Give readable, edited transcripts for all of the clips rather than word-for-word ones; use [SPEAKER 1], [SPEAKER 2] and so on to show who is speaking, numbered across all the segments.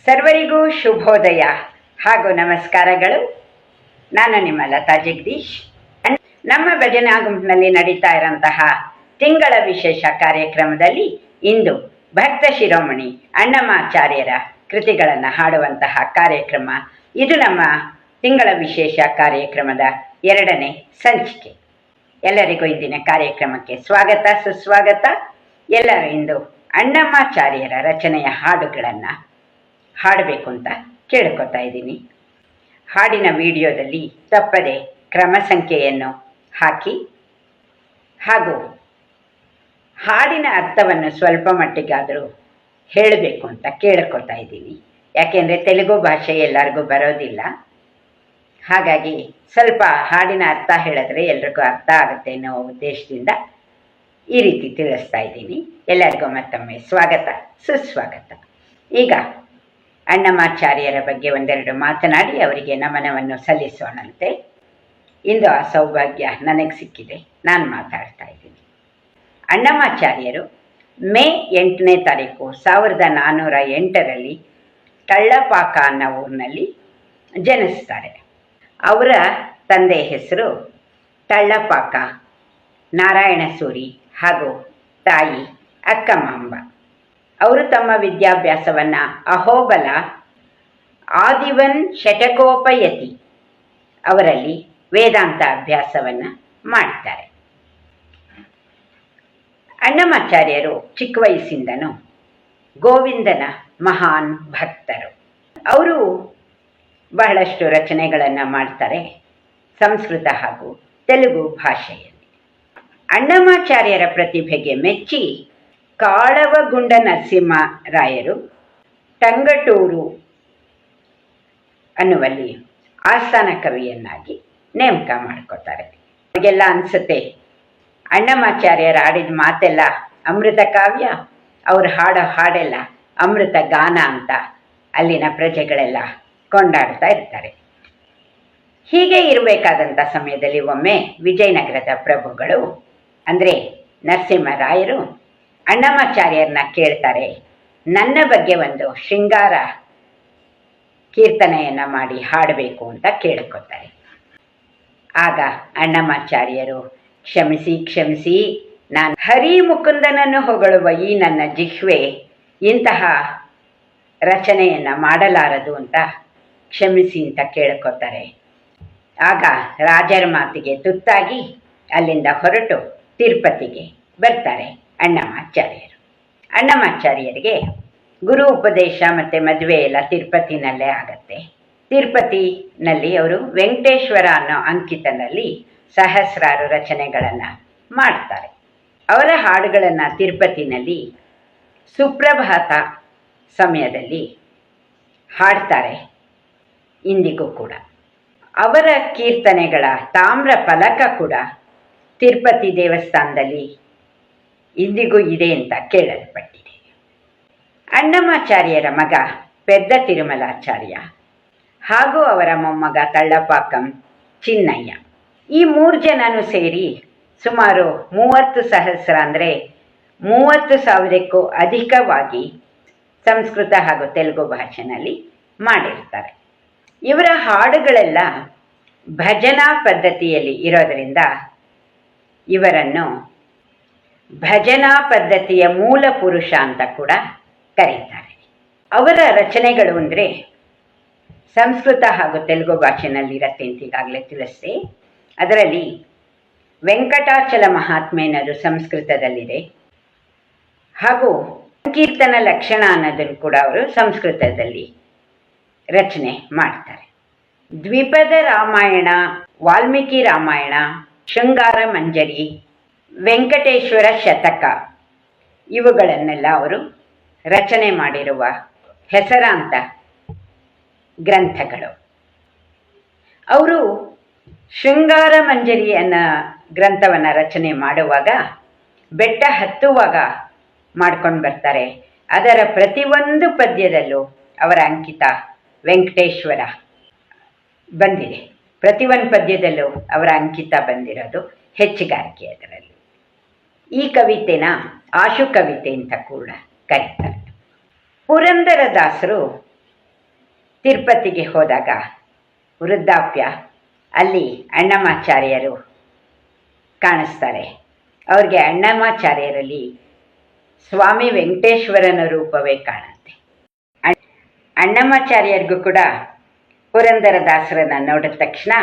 [SPEAKER 1] ಸರ್ವರಿಗೂ ಶುಭೋದಯ ಹಾಗೂ ನಮಸ್ಕಾರಗಳು. ನಾನು ನಿಮ್ಮ ಲತಾ ಜಗದೀಶ್. ನಮ್ಮ ಭಜನಾ ಗುಂಪಿನಲ್ಲಿ ನಡೀತಾ ಇರೋಂತಹ ತಿಂಗಳ ವಿಶೇಷ ಕಾರ್ಯಕ್ರಮದಲ್ಲಿ ಇಂದು ಭಕ್ತ ಶಿರೋಮಣಿ ಅಣ್ಣಮಾಚಾರ್ಯರ ಕೃತಿಗಳನ್ನು ಹಾಡುವಂತಹ ಕಾರ್ಯಕ್ರಮ. ಇದು ನಮ್ಮ ತಿಂಗಳ ವಿಶೇಷ ಕಾರ್ಯಕ್ರಮದ 2ನೇ ಸಂಚಿಕೆ. ಎಲ್ಲರಿಗೂ ಇಂದಿನ ಕಾರ್ಯಕ್ರಮಕ್ಕೆ ಸ್ವಾಗತ ಸುಸ್ವಾಗತ. ಎಲ್ಲರೂ ಇಂದು ಅಣ್ಣಮಾಚಾರ್ಯರ ರಚನೆಯ ಹಾಡುಗಳನ್ನು ಹಾಡಬೇಕು ಅಂತ ಕೇಳ್ಕೊತಾ ಇದ್ದೀನಿ. ಹಾಡಿನ ವಿಡಿಯೋದಲ್ಲಿ ತಪ್ಪದೆ ಕ್ರಮ ಸಂಖ್ಯೆಯನ್ನು ಹಾಕಿ ಹಾಗೂ ಹಾಡಿನ ಅರ್ಥವನ್ನು ಸ್ವಲ್ಪ ಮಟ್ಟಿಗಾದರೂ ಹೇಳಬೇಕು ಅಂತ ಕೇಳ್ಕೊತಾ ಇದ್ದೀನಿ. ಯಾಕೆಂದರೆ ತೆಲುಗು ಭಾಷೆ ಎಲ್ಲರಿಗೂ ಬರೋದಿಲ್ಲ. ಹಾಗಾಗಿ ಸ್ವಲ್ಪ ಹಾಡಿನ ಅರ್ಥ ಹೇಳಿದ್ರೆ ಎಲ್ರಿಗೂ ಅರ್ಥ ಆಗುತ್ತೆ ಅನ್ನೋ ಉದ್ದೇಶದಿಂದ ಈ ರೀತಿ ತಿಳಿಸ್ತಾ ಇದ್ದೀನಿ. ಎಲ್ಲರಿಗೂ ಮತ್ತೊಮ್ಮೆ ಸ್ವಾಗತ ಸುಸ್ವಾಗತ. ಈಗ ಅಣ್ಣಮಾಚಾರ್ಯರ ಬಗ್ಗೆ ಒಂದೆರಡು ಮಾತನಾಡಿ ಅವರಿಗೆ ನಮನವನ್ನು ಸಲ್ಲಿಸೋಣಂತೆ. ಇಂದು ಆ ಸೌಭಾಗ್ಯ ನನಗೆ ಸಿಕ್ಕಿದೆ, ನಾನು ಮಾತಾಡ್ತಾ ಇದ್ದೀನಿ. ಅಣ್ಣಮಾಚಾರ್ಯರು ಮೇ 8ನೇ ತಾರೀಕು 1408ರಲ್ಲಿ ತಳ್ಳಪಾಕ ಅನ್ನೋ ಊರಿನಲ್ಲಿ ಜನಿಸ್ತಾರೆ. ಅವರ ತಂದೆ ಹೆಸರು ತಳ್ಳಪಾಕ ನಾರಾಯಣಸೂರಿ ಹಾಗೂ ತಾಯಿ ಅಕ್ಕಮಾಂಬ. ಅವರು ತಮ್ಮ ವಿದ್ಯಾಭ್ಯಾಸವನ್ನು ಅಹೋಬಲ ಆದಿವನ್ ಶಟಕೋಪಯತಿ ಅವರಲ್ಲಿ ವೇದಾಂತ ಅಭ್ಯಾಸವನ್ನು ಮಾಡ್ತಾರೆ. ಅಣ್ಣಮಾಚಾರ್ಯರು ಚಿಕ್ಕ ವಯಸ್ಸಿಂದನೂ ಗೋವಿಂದನ ಮಹಾನ್ ಭಕ್ತರು. ಅವರು ಬಹಳಷ್ಟು ರಚನೆಗಳನ್ನು ಮಾಡ್ತಾರೆ ಸಂಸ್ಕೃತ ಹಾಗೂ ತೆಲುಗು ಭಾಷೆಯಲ್ಲಿ. ಅಣ್ಣಮಾಚಾರ್ಯರ ಪ್ರತಿಭೆಗೆ ಮೆಚ್ಚಿ ಕಾಳವಗುಂಡ ನರಸಿಂಹರಾಯರು ಟಂಗಟೂರು ಅನ್ನುವಲ್ಲಿ ಆಸ್ಥಾನ ಕವಿಯನ್ನಾಗಿ ನೇಮಕ ಮಾಡ್ಕೋತಾರೆ. ಅವರಿಗೆಲ್ಲ ಅನಿಸುತ್ತೆ ಅಣ್ಣಮಾಚಾರ್ಯರು ಆಡಿದ ಮಾತೆಲ್ಲ ಅಮೃತ ಕಾವ್ಯ, ಅವ್ರು ಹಾಡೋ ಹಾಡೆಲ್ಲ ಅಮೃತ ಗಾನ ಅಂತ ಅಲ್ಲಿನ ಪ್ರಜೆಗಳೆಲ್ಲ ಕೊಂಡಾಡ್ತಾ ಇರ್ತಾರೆ. ಹೀಗೆ ಇರಬೇಕಾದಂಥ ಸಮಯದಲ್ಲಿ ಒಮ್ಮೆ ವಿಜಯನಗರದ ಪ್ರಭುಗಳು ಅಂದರೆ ನರಸಿಂಹರಾಯರು ಅಣ್ಣಮಾಚಾರ್ಯರನ್ನ ಕೇಳ್ತಾರೆ, ನನ್ನ ಬಗ್ಗೆ ಒಂದು ಶೃಂಗಾರ ಕೀರ್ತನೆಯನ್ನು ಮಾಡಿ ಹಾಡಬೇಕು ಅಂತ ಕೇಳ್ಕೊತಾರೆ. ಆಗ ಅಣ್ಣಮಾಚಾರ್ಯರು ಕ್ಷಮಿಸಿ, ನಾನು ಹರಿ ಮುಕುಂದನನ್ನು ಹೊಗಳುವ ಈ ನನ್ನ ಜಿಹ್ವೆ ಇಂತಹ ರಚನೆಯನ್ನು ಮಾಡಲಾರದು ಅಂತ ಕ್ಷಮಿಸಿ ಅಂತ ಕೇಳ್ಕೊತಾರೆ. ಆಗ ರಾಜರ ಮಾತಿಗೆ ತುತ್ತಾಗಿ ಅಲ್ಲಿಂದ ಹೊರಟು ತಿರುಪತಿಗೆ ಬರ್ತಾರೆ ಅಣ್ಣಮಾಚಾರ್ಯರು. ಅಣ್ಣಮಾಚಾರ್ಯರಿಗೆ ಗುರು ಉಪದೇಶ ಮತ್ತು ಮದುವೆ ಎಲ್ಲ ತಿರುಪತಿನಲ್ಲೇ ಆಗತ್ತೆ. ತಿರುಪತಿನಲ್ಲಿ ಅವರು ವೆಂಕಟೇಶ್ವರ ಅನ್ನೋ ಅಂಕಿತನಲ್ಲಿ ಸಹಸ್ರಾರು ರಚನೆಗಳನ್ನು ಮಾಡ್ತಾರೆ. ಅವರ ಹಾಡುಗಳನ್ನು ತಿರುಪತಿನಲ್ಲಿ ಸುಪ್ರಭಾತ ಸಮಯದಲ್ಲಿ ಹಾಡ್ತಾರೆ ಇಂದಿಗೂ ಕೂಡ. ಅವರ ಕೀರ್ತನೆಗಳ ತಾಮ್ರ ಫಲಕ ಕೂಡ ತಿರುಪತಿ ದೇವಸ್ಥಾನದಲ್ಲಿ ಇಂದಿಗೂ ಇದೆ ಅಂತ ಕೇಳಲ್ಪಟ್ಟಿದೆ. ಅಣ್ಣಮಾಚಾರ್ಯರ ಮಗ ಪೆದ್ದ ತಿರುಮಲಾಚಾರ್ಯ ಹಾಗೂ ಅವರ ಮೊಮ್ಮಗ ತಳ್ಳಪಾಕಂ ಚಿನ್ನಯ್ಯ, ಈ 3 ಜನನೂ ಸೇರಿ ಸುಮಾರು 30,000 ಅಂದರೆ 30,000ಕ್ಕೂ ಅಧಿಕವಾಗಿ ಸಂಸ್ಕೃತ ಹಾಗೂ ತೆಲುಗು ಭಾಷೆಯಲ್ಲಿ ಮಾಡಿರ್ತಾರೆ. ಇವರ ಹಾಡುಗಳೆಲ್ಲ ಭಜನಾ ಪದ್ಧತಿಯಲ್ಲಿ ಇರೋದರಿಂದ ಇವರನ್ನು ಭಜನಾ ಪದ್ಧತಿಯ ಮೂಲ ಪುರುಷ ಅಂತ ಕೂಡ ಕರೀತಾರೆ. ಅವರ ರಚನೆಗಳು ಅಂದರೆ ಸಂಸ್ಕೃತ ಹಾಗೂ ತೆಲುಗು ಭಾಷೆಯಲ್ಲಿ ಇರತ್ತೆ ಅಂತ ಈಗಾಗಲೇ ತಿಳಿಸಿದೆ. ಅದರಲ್ಲಿ ವೆಂಕಟಾಚಲ ಮಹಾತ್ಮೆ ಅನ್ನೋದು ಸಂಸ್ಕೃತದಲ್ಲಿದೆ ಹಾಗೂ ಸಂಕೀರ್ತನ ಲಕ್ಷಣ ಅನ್ನೋದನ್ನು ಕೂಡ ಅವರು ಸಂಸ್ಕೃತದಲ್ಲಿ ರಚನೆ ಮಾಡ್ತಾರೆ. ದ್ವಿಪದ ರಾಮಾಯಣ, ವಾಲ್ಮೀಕಿ ರಾಮಾಯಣ, ಶೃಂಗಾರ ಮಂಜರಿ, ವೆಂಕಟೇಶ್ವರ ಶತಕ ಇವುಗಳನ್ನೆಲ್ಲ ಅವರು ರಚನೆ ಮಾಡಿರುವ ಹೆಸರಾಂತ ಗ್ರಂಥಗಳು. ಅವರು ಶೃಂಗಾರ ಮಂಜರಿ ಅನ್ನೋ ಗ್ರಂಥವನ್ನು ರಚನೆ ಮಾಡುವಾಗ ಬೆಟ್ಟ ಹತ್ತುವಾಗ ಮಾಡ್ಕೊಂಡು ಬರ್ತಾರೆ. ಅದರ ಪ್ರತಿಯೊಂದು ಪದ್ಯದಲ್ಲೂ ಅವರ ಅಂಕಿತ ವೆಂಕಟೇಶ್ವರ ಬಂದಿದೆ. ಪ್ರತಿಯೊಂದು ಪದ್ಯದಲ್ಲೂ ಅವರ ಅಂಕಿತ ಬಂದಿರೋದು ಹೆಚ್ಚುಗಾರಿಕೆ ಅದರಲ್ಲಿ. ಈ ಕವಿತೆನ ಆಶು ಕವಿತೆ ಅಂತ ಕೂಡ ಕರೀತಾರೆ. ಪುರಂದರದಾಸರು ತಿರುಪತಿಗೆ ಹೋದಾಗ ವೃದ್ಧಾಪ್ಯ, ಅಲ್ಲಿ ಅಣ್ಣಮಾಚಾರ್ಯರು ಕಾಣಿಸ್ತಾರೆ. ಅವ್ರಿಗೆ ಅಣ್ಣಮಾಚಾರ್ಯರಲ್ಲಿ ಸ್ವಾಮಿ ವೆಂಕಟೇಶ್ವರನ ರೂಪವೇ ಕಾಣುತ್ತೆ. ಅಣ್ಣಮಾಚಾರ್ಯರಿಗೂ ಕೂಡ ಪುರಂದರದಾಸರನ್ನ ನೋಡಿದ ತಕ್ಷಣ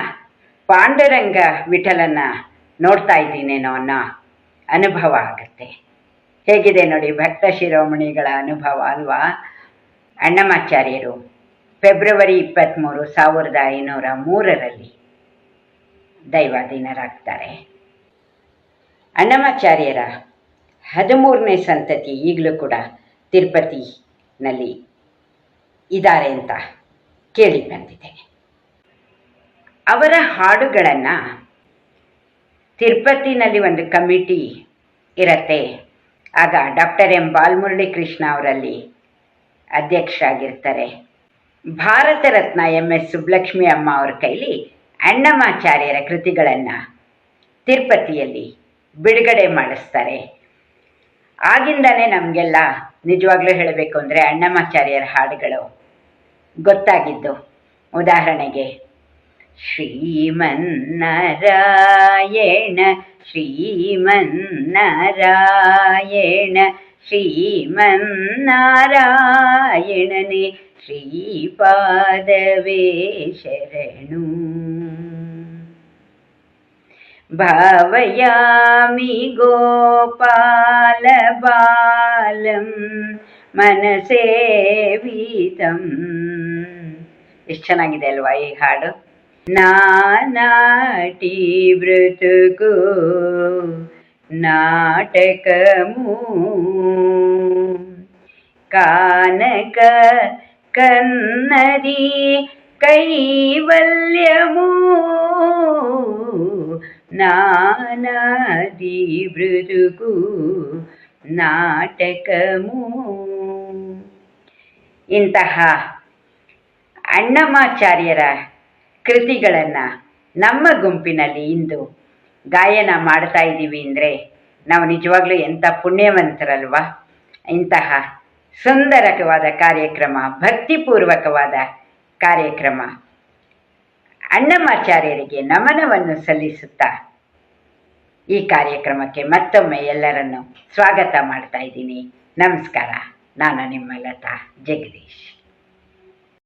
[SPEAKER 1] ಪಾಂಡುರಂಗ ವಿಠಲನ ನೋಡ್ತಾ ಇದ್ದೀನೇನೋ ಅನ್ನೋ ಅನುಭವ ಆಗುತ್ತೆ. ಹೇಗಿದೆ ನೋಡಿ ಭಕ್ತ ಶಿರೋಮಣಿಗಳ ಅನುಭವ ಅಲ್ವಾ. ಅಣ್ಣಮಾಚಾರ್ಯರು ಫೆಬ್ರವರಿ 23, 1503 ದೈವಾಧೀನರಾಗ್ತಾರೆ. ಅಣ್ಣಮಾಚಾರ್ಯರ 13ನೇ ಸಂತತಿ ಈಗಲೂ ಕೂಡ ತಿರುಪತಿನಲ್ಲಿ ಇದ್ದಾರೆ ಅಂತ ಕೇಳಿ ಬಂದಿದೆ. ಅವರ ಹಾಡುಗಳನ್ನು ತಿರುಪತಿನಲ್ಲಿ ಒಂದು ಕಮಿಟಿ ಇರತ್ತೆ. ಆಗ ಡಾಕ್ಟರ್ ಎಂ ಬಾಲಮುರಳಿ ಕೃಷ್ಣ ಅವರಲ್ಲಿ ಅಧ್ಯಕ್ಷರಾಗಿರ್ತಾರೆ. ಭಾರತ ರತ್ನ MS ಸುಬ್ಬಲಕ್ಷ್ಮಿ ಅಮ್ಮ ಅವ್ರ ಕೈಲಿ ಅಣ್ಣಮಾಚಾರ್ಯರ ಕೃತಿಗಳನ್ನು ತಿರುಪತಿಯಲ್ಲಿ ಬಿಡುಗಡೆ ಮಾಡಿಸ್ತಾರೆ. ಆಗಿಂದನೇ ನಮಗೆಲ್ಲ ನಿಜವಾಗ್ಲೂ ಹೇಳಬೇಕು ಅಂದರೆ ಅಣ್ಣಮಾಚಾರ್ಯರ ಹಾಡುಗಳು ಗೊತ್ತಾಗಿದ್ದು. ಉದಾಹರಣೆಗೆ ಶ್ರೀಮನ್ನಾರಾಯಣ ಶ್ರೀಮನ್ನಾರಾಯಣ ಶ್ರೀಮನ್ನಾರಾಯಣನೇ ಶ್ರೀಪಾದವೇ ಶರಣು ಭಾವಯಾಮಿ ಗೋಪಾಲ ಬಾಲಂ ಮನಸೇವಿತಂ. ಎಷ್ಟು ಚೆನ್ನಾಗಿದೆ ಅಲ್ವಾ ಈ ಹಾಡು. ನಾನಾಟಿ ಮೃತುಕು ನಾಟಕಮೂ ಕಾನಕ ಕನ್ನದಿ ಕೈವಲ್ಯಮೂ ನಾನಾದಿ ಮೃದುಕು ನಾಟಕಮೂ. ಇಂತಹ ಅಣ್ಣಮಾಚಾರ್ಯರ ಕೃತಿಗಳನ್ನು ನಮ್ಮ ಗುಂಪಿನಲ್ಲಿ ಇಂದು ಗಾಯನ ಮಾಡ್ತಾ ಇದ್ದೀವಿ ಅಂದರೆ ನಾವು ನಿಜವಾಗ್ಲೂ ಎಂಥ ಪುಣ್ಯವಂತರಲ್ವ. ಇಂತಹ ಸುಂದರವಾದ ಕಾರ್ಯಕ್ರಮ, ಭಕ್ತಿಪೂರ್ವಕವಾದ ಕಾರ್ಯಕ್ರಮ, ಅಣ್ಣಮಾಚಾರ್ಯರಿಗೆ ನಮನವನ್ನು ಸಲ್ಲಿಸುತ್ತಾ ಈ ಕಾರ್ಯಕ್ರಮಕ್ಕೆ ಮತ್ತೊಮ್ಮೆ ಎಲ್ಲರನ್ನು ಸ್ವಾಗತ ಮಾಡ್ತಾ ಇದ್ದೀನಿ. ನಮಸ್ಕಾರ. ನಾನು ನಿಮ್ಮ ಲತಾ ಜಗದೀಶ್.